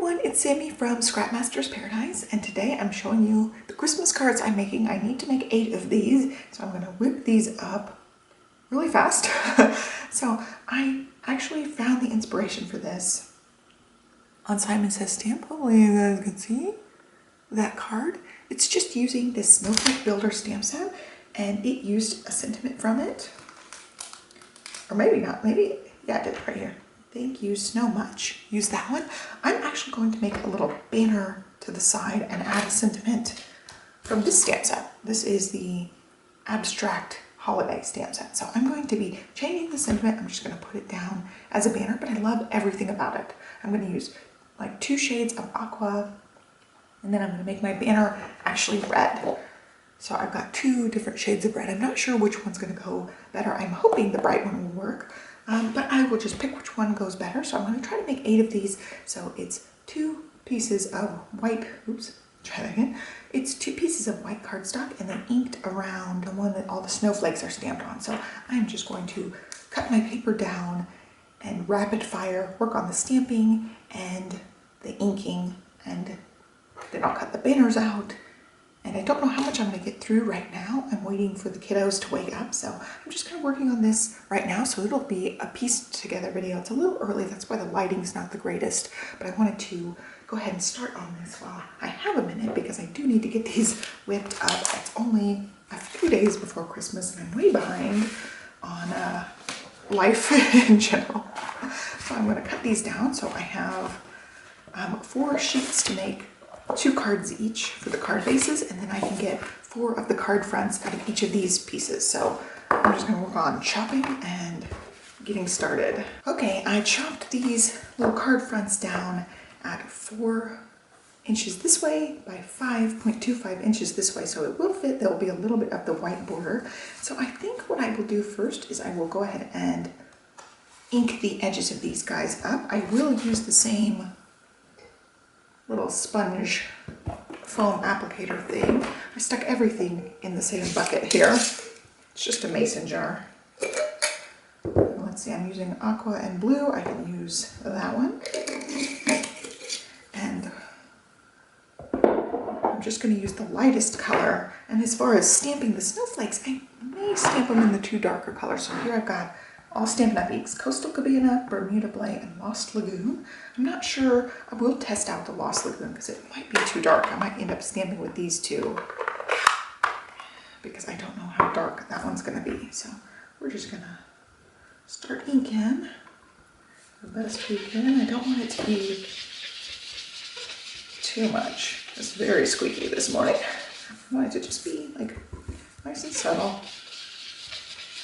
everyone, it's Sammy from Scrapmaster's Paradise, and today I'm showing you the Christmas cards I'm making. I need to make 8 of these, so I'm going to whip these up really fast. So I actually found the inspiration for this on Simon Says Stamp. Hopefully you guys can see that card. It's just using this Snowflake Builder stamp set, and it used a sentiment from it. Or maybe not, maybe, yeah, I did it right here. Thank you so much. Use that one. I'm actually going to make a little banner to the side and add a sentiment from this stamp set. This is the abstract holiday stamp set. So I'm going to be changing the sentiment. I'm just going to put it down as a banner, but I love everything about it. I'm going to use like 2 shades of aqua, and then I'm going to make my banner actually red. So I've got 2 different shades of red. I'm not sure which one's going to go better. I'm hoping the bright one will work. But I will just pick which one goes better. So I'm going to try to make 8 of these. So it's 2 pieces of white, oops, try that again. It's 2 pieces of white cardstock and then inked around the one that all the snowflakes are stamped on. So I'm just going to cut my paper down and rapid fire work on the stamping and the inking, and then I'll cut the banners out. And I don't know how much I'm going to get through right now. I'm waiting for the kiddos to wake up. So I'm just kind of working on this right now. So it'll be a pieced together video. It's a little early. That's why the lighting's not the greatest. But I wanted to go ahead and start on this while I have a minute, because I do need to get these whipped up. It's only a few days before Christmas and I'm way behind on life in general. So I'm going to cut these down. So I have 4 sheets to make 2 cards each for the card bases, and then I can get 4 of the card fronts out of each of these pieces. So I'm just going to work on chopping and getting started. Okay, I chopped these little card fronts down at 4 inches this way by 5.25 inches this way, so it will fit. There will be a little bit of the white border. So I think what I will do first is I will go ahead and ink the edges of these guys up. I will use the same little sponge foam applicator thing. I stuck everything in the same bucket here. It's just a mason jar. Let's see, I'm using aqua and blue. I can use that one. And I'm just going to use the lightest color. And as far as stamping the snowflakes, I may stamp them in the 2 darker colors. So here I've got all Stampin' Up! Inks: Coastal Cabana, Bermuda Blay, and Lost Lagoon. I'm not sure. I will test out the Lost Lagoon because it might be too dark. I might end up stamping with these 2 because I don't know how dark that one's going to be. So we're just going to start inking the best we can. I don't want it to be too much. It's very squeaky this morning. I want it to just be like nice and subtle.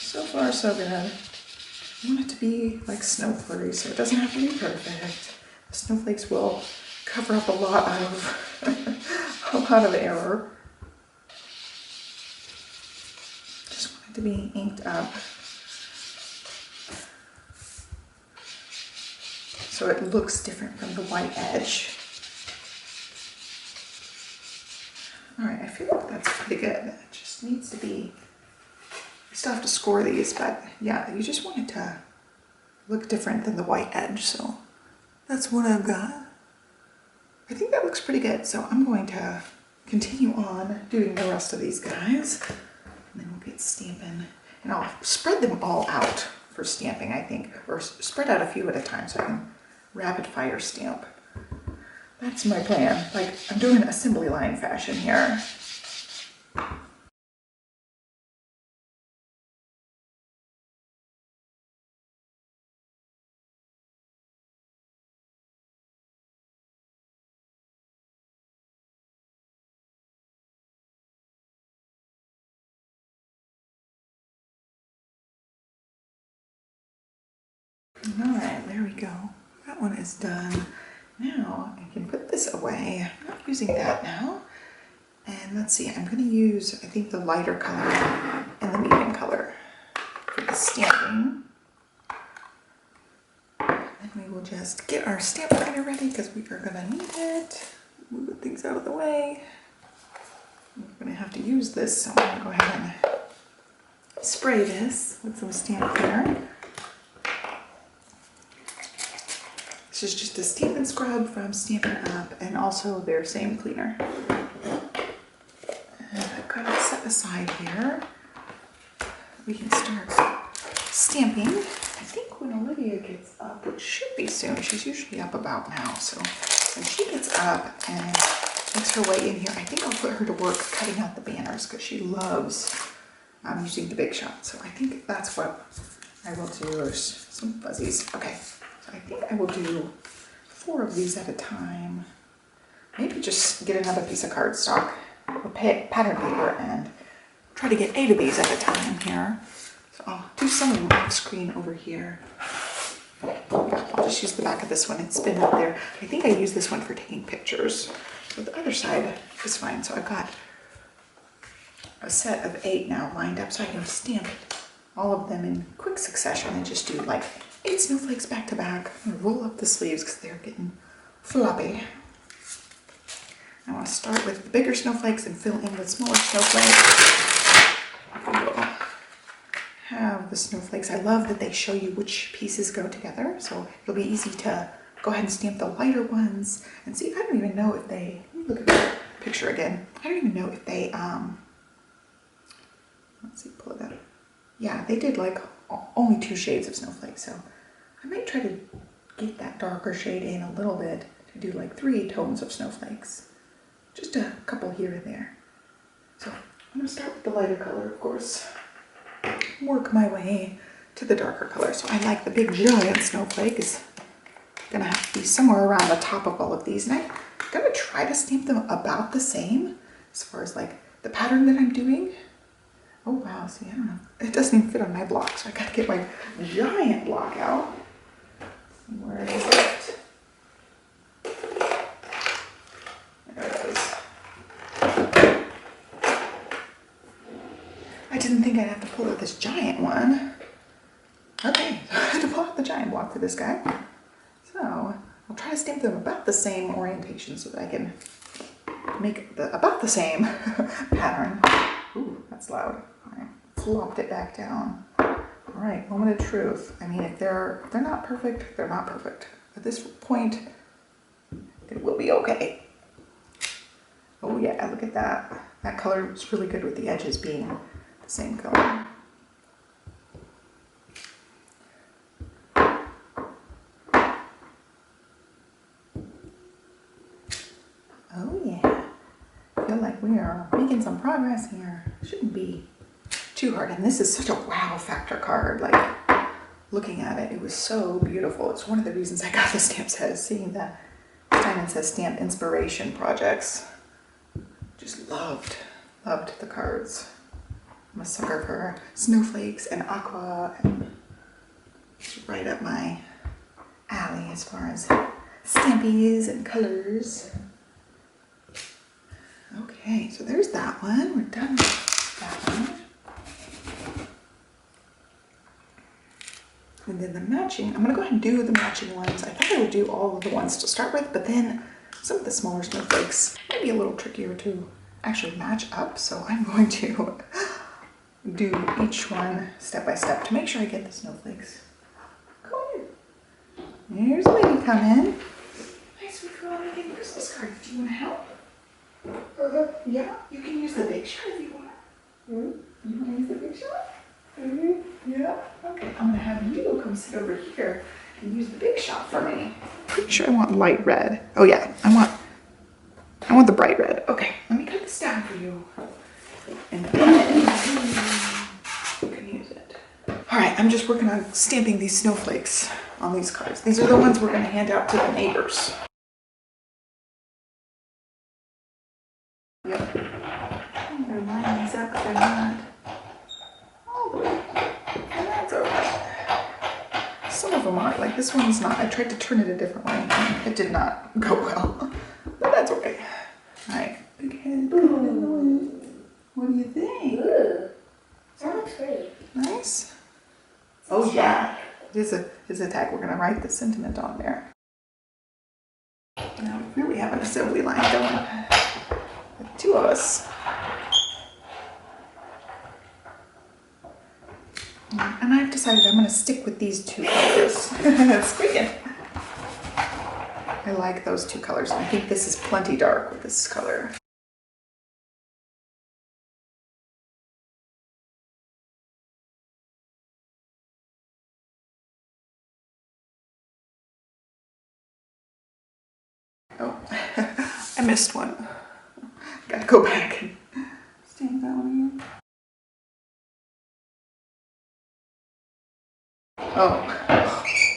So far, so good. I want it to be like snow flurries, so it doesn't have to be perfect. The snowflakes will cover up a lot of error. Just want it to be inked up so it looks different from the white edge. All right, I feel like that's pretty good. It just needs to be. I still have to score these, but yeah, you just want it to look different than the white edge, so that's what I've got. I think that looks pretty good, so I'm going to continue on doing the rest of these guys, and then we'll get stamping, and I'll spread them all out for stamping, I think, or spread out a few at a time so I can rapid fire stamp. That's my plan. Like, I'm doing assembly line fashion here. All right, there we go. That one is done. Now I can put this away. I'm not using that now. And let's see, I'm going to use, I think, the lighter color and the medium color for the stamping. And we will just get our stamp liner ready because we are going to need it. Move things out of the way. We're going to have to use this, so I'm going to go ahead and spray this with some stamp cleaner. This is just a stamp and scrub from Stampin' Up! And also their same cleaner. And I've got it set aside here. We can start stamping. I think when Olivia gets up, which should be soon, she's usually up about now, so when she gets up and makes her way in here, I think I'll put her to work cutting out the banners because she loves using the Big Shot. So I think that's what I will do. There's some fuzzies. Okay, so I think I will do 4 of these at a time. Maybe just get another piece of cardstock or pattern paper and try to get 8 of these at a time here. So I'll do some of them off screen over here. I'll just use the back of this one and spin out there. I think I use this one for taking pictures. So the other side is fine. So I've got a set of 8 now lined up so I can stamp all of them in quick succession and just do like 8 snowflakes back to back. I'm gonna roll up the sleeves because they're getting floppy. I want to start with the bigger snowflakes and fill in with smaller snowflakes. We'll have the snowflakes. I love that they show you which pieces go together, so it'll be easy to go ahead and stamp the lighter ones and see. I don't even know if they, let me look at the picture again. I don't even know if they, let's see, pull it up. Yeah, they did like only 2 shades of snowflakes, so I might try to get that darker shade in a little bit to do like 3 tones of snowflakes. Just a couple here and there. So I'm gonna start with the lighter color, of course. Work my way to the darker color. So I like the big giant snowflake is gonna have to be somewhere around the top of all of these. And I'm gonna try to stamp them about the same as far as like the pattern that I'm doing. Oh wow, see, I don't know. It doesn't even fit on my block, so I gotta get my giant block out. Where is it? There it is. I didn't think I'd have to pull out this giant one. Okay, so I had to pull out the giant block for this guy. So I'll try to stamp them about the same orientation so that I can make about the same pattern. Ooh, that's loud. I flopped it back down. All right, moment of truth. I mean, if they're not perfect, they're not perfect. At this point, it will be okay. Oh yeah, look at that. That color is really good with the edges being the same color. Oh yeah. I feel like we are making some progress here. Shouldn't be too hard. And this is such a wow factor card. Like, looking at it, it was so beautiful. It's one of the reasons I got the stamp set, is seeing that sign and says stamp inspiration projects. Just loved the cards. I'm a sucker for snowflakes and aqua, and it's right up my alley as far as stampies and colors. Okay, so there's that one. We're done with that one. And then the matching, I'm gonna go ahead and do the matching ones. I thought I would do all of the ones to start with, but then some of the smaller snowflakes might be a little trickier to actually match up. So I'm going to do each one step by step to make sure I get the snowflakes. Come on in. Here's a lady coming. Hi, sweet girl, I'm making a Christmas card. Do you want to help? Yeah, you can use the Big Shot if you want. You want to use the Big Shot? Yeah. Okay, I'm gonna have you come sit over here and use the Big Shot for me. Pretty sure I want light red. Oh yeah, I want the bright red. Okay, let me cut this down for you. And then you can use it. All right, I'm just working on stamping these snowflakes on these cards. These are the ones we're gonna hand out to the neighbors. Yep. They're lining these up, they're not all the way. And that's okay. Some of them aren't, like this one's not. I tried to turn it a different way. It did not go well, but that's okay. All right, big head. What do you think? Ooh, that looks pretty. Nice. Oh yeah, here's a tag. We're gonna write the sentiment on there. Now we really have an assembly line going. The 2 of us. And I've decided I'm going to stick with these 2 colors. Squeaking. I like those two colors. I think this is plenty dark with this color. Oh, I missed one. Gotta go back and stamp that one again. Oh,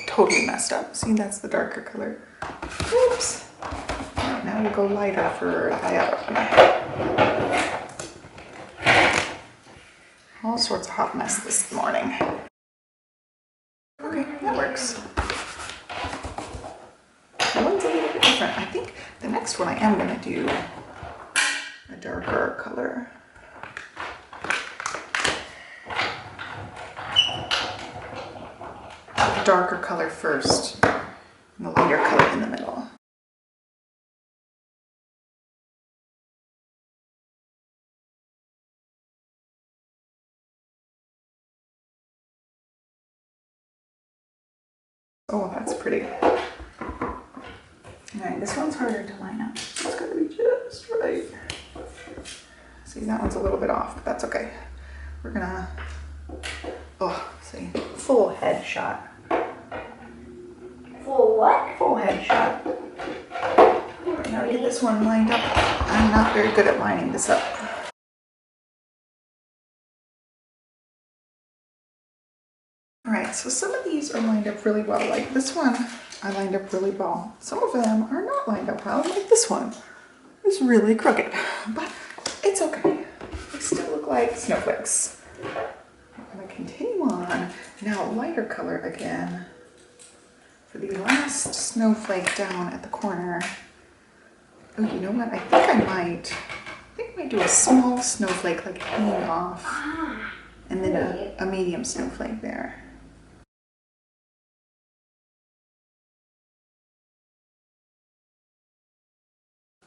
totally messed up. See, that's the darker color. Oops. Right, now we'll go lighter for the other one. All sorts of hot mess this morning. Okay, that works. One's a little bit different. I think the next one I am going to do a darker color. The darker color first, and the lighter color in the middle. Oh, that's pretty. Alright, this one's harder to line up. It's gotta be just right. See, that one's a little bit off, but that's okay. We're gonna, see, full head shot. For what? Full head shot. Now to get this one lined up. I'm not very good at lining this up. Alright, so some of these are lined up really well. Like this one, I lined up really well. Some of them are not lined up well, like this one. It's really crooked, but it's okay. They still look like snowflakes. I'm going to continue on. Now lighter color again. For the last snowflake down at the corner. Oh, you know what? I think I might do a small snowflake like hanging off. And then a medium snowflake there.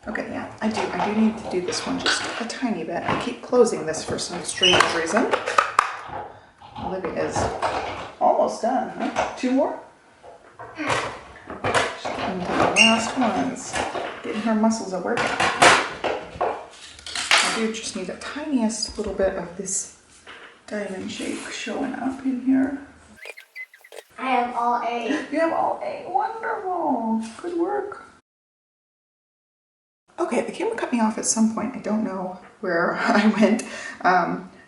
Okay, yeah, I do need to do this one just a tiny bit. I keep closing this for some strange reason. Olivia is almost done, huh? 2 more? She's getting to the last ones. Getting her muscles a workout. I do just need the tiniest little bit of this diamond shape showing up in here. I have all 8. You have all 8. Wonderful. Good work. Okay, the camera cut me off at some point. I don't know where I went.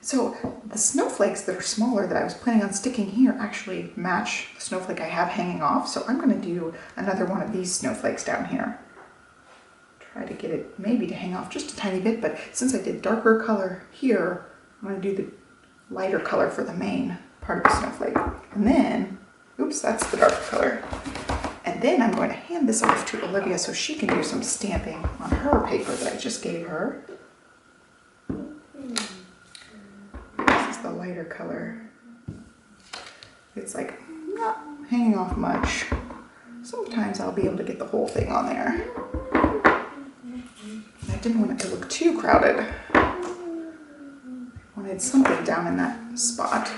So the snowflakes that are smaller that I was planning on sticking here actually match the snowflake I have hanging off. So I'm going to do another one of these snowflakes down here. Try to get it maybe to hang off just a tiny bit, but since I did darker color here, I'm going to do the lighter color for the main part of the snowflake. And then, oops, that's the darker color. And then I'm going to hand this off to Olivia so she can do some stamping on her paper that I just gave her. This is the lighter color. It's like not hanging off much. Sometimes I'll be able to get the whole thing on there. I didn't want it to look too crowded. I wanted something down in that spot.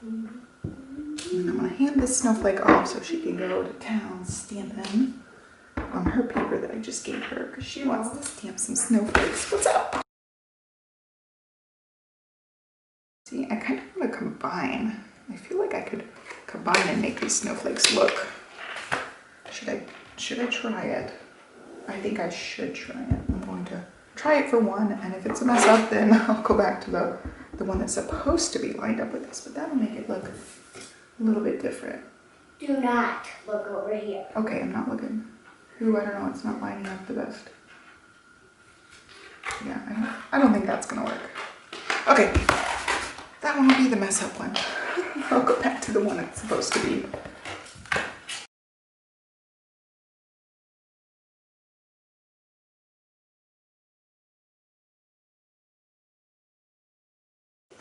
And I'm going to hand this snowflake off so she can go to town stamping on her paper that I just gave her because she wants to stamp some snowflakes. What's up? See, I kind of want to combine. I feel like I could combine and make these snowflakes look. Should I try it? I think I should try it. I'm going to try it for one, and if it's a mess up, then I'll go back to the one that's supposed to be lined up with this, but that'll make it look a little bit different. Do not look over here. Okay, I'm not looking. Ooh, I don't know, it's not lining up the best. Yeah, I don't think that's gonna work. Okay, that one will be the mess up one. I'll go back to the one it's supposed to be.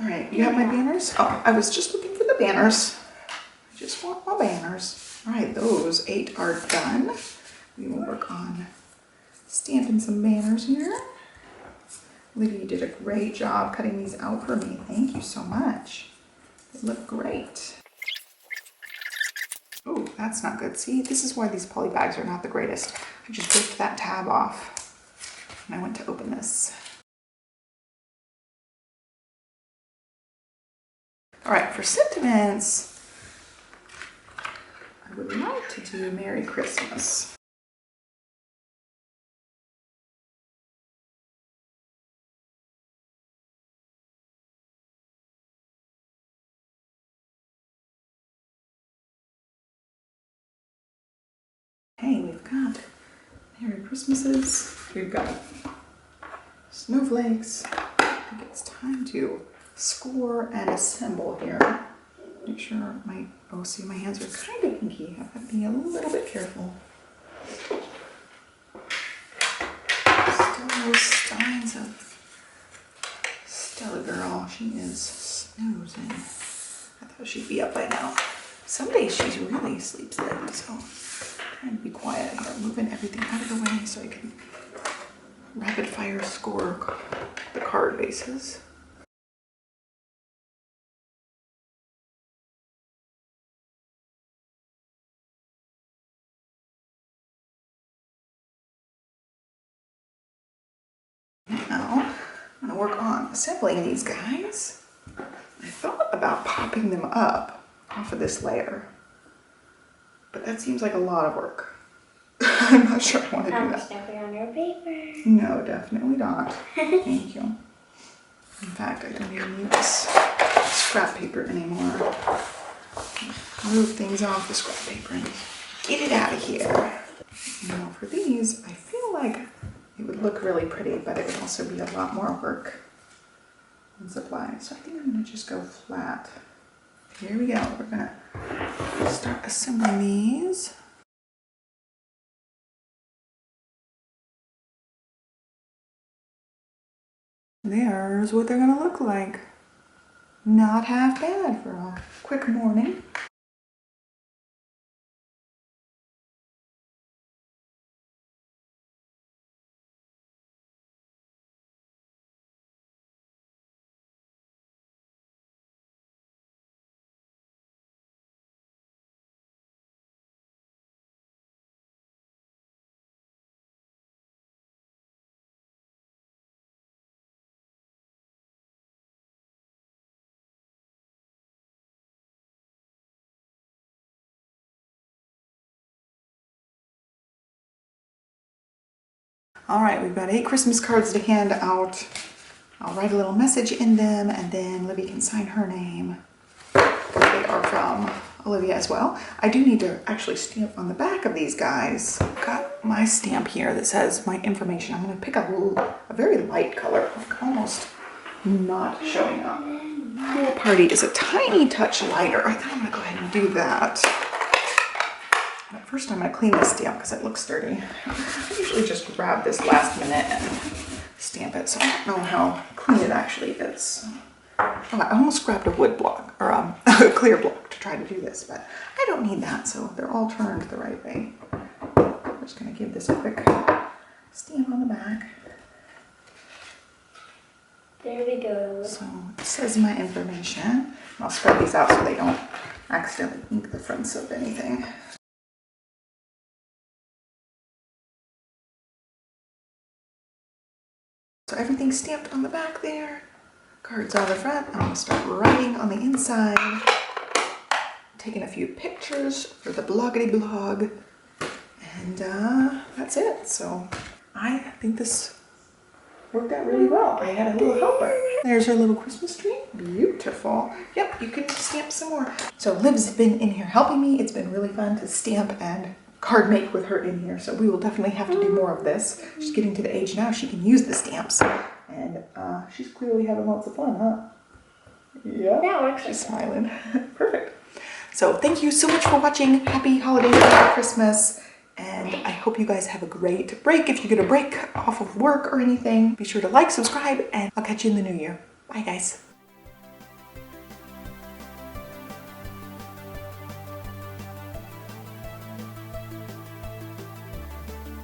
All right, you have my banners? Oh, I was just looking for the banners. I just want my banners. All right, those 8 are done. We will work on stamping some banners here. Lydia, you did a great job cutting these out for me. Thank you so much. They look great. Oh, that's not good. See, this is why these poly bags are not the greatest. I just ripped that tab off and I went to open this. All right, for sentiments, I would like to do Merry Christmas. Hey, we've got Merry Christmases, we've got snowflakes. I think it's time to score and assemble here. Make sure my, oh, see, my hands are kind of inky. I have to be a little bit careful. Still no signs of Stella girl. She is snoozing. I thought she'd be up by now. Some days she really sleeps in, so I'm trying to be quiet here, moving everything out of the way so I can rapid fire score the card bases. Now, I'm gonna work on assembling these guys. I thought about popping them up off of this layer, but that seems like a lot of work. I'm not sure I want to do that. Stepping on your paper. No, definitely not. Thank you. In fact, I don't even need this scrap paper anymore. Move things off the scrap paper and get it out of here. Now for these, I feel like it would look really pretty, but it would also be a lot more work and supplies. So I think I'm gonna just go flat. Here we go. We're gonna start assembling these. There's what they're gonna look like. Not half bad for a quick morning. All right, we've got 8 Christmas cards to hand out. I'll write a little message in them and then Libby can sign her name. They are from Olivia as well. I do need to actually stamp on the back of these guys. I've got my stamp here that says my information. I'm gonna pick a very light color, like almost not showing up. Pool Party is a tiny touch lighter. I think I'm gonna go ahead and do that. But first I'm gonna clean this stamp because it looks sturdy. I usually just grab this last minute and stamp it, so I don't know how clean it actually is. Oh, I almost grabbed a wood block, or a clear block to try to do this, but I don't need that, so they're all turned the right way. I'm just gonna give this a quick stamp on the back. There we go. So it says my information. I'll spread these out so they don't accidentally ink the fronts of anything. So everything's stamped on the back there. Cards on the front. I'm gonna start writing on the inside. Taking a few pictures for the bloggity blog. And that's it. So I think this worked out really well. I had a little helper. There's our little Christmas tree. Beautiful. Yep, you can stamp some more. So Liv's been in here helping me. It's been really fun to stamp and card make with her in here. So we will definitely have to do more of this. She's getting to the age now she can use the stamps. And she's clearly having lots of fun, huh? Yeah. That works. She's smiling. Perfect. So thank you so much for watching. Happy holidays, Merry Christmas. And I hope you guys have a great break. If you get a break off of work or anything, be sure to like, subscribe, and I'll catch you in the new year. Bye, guys.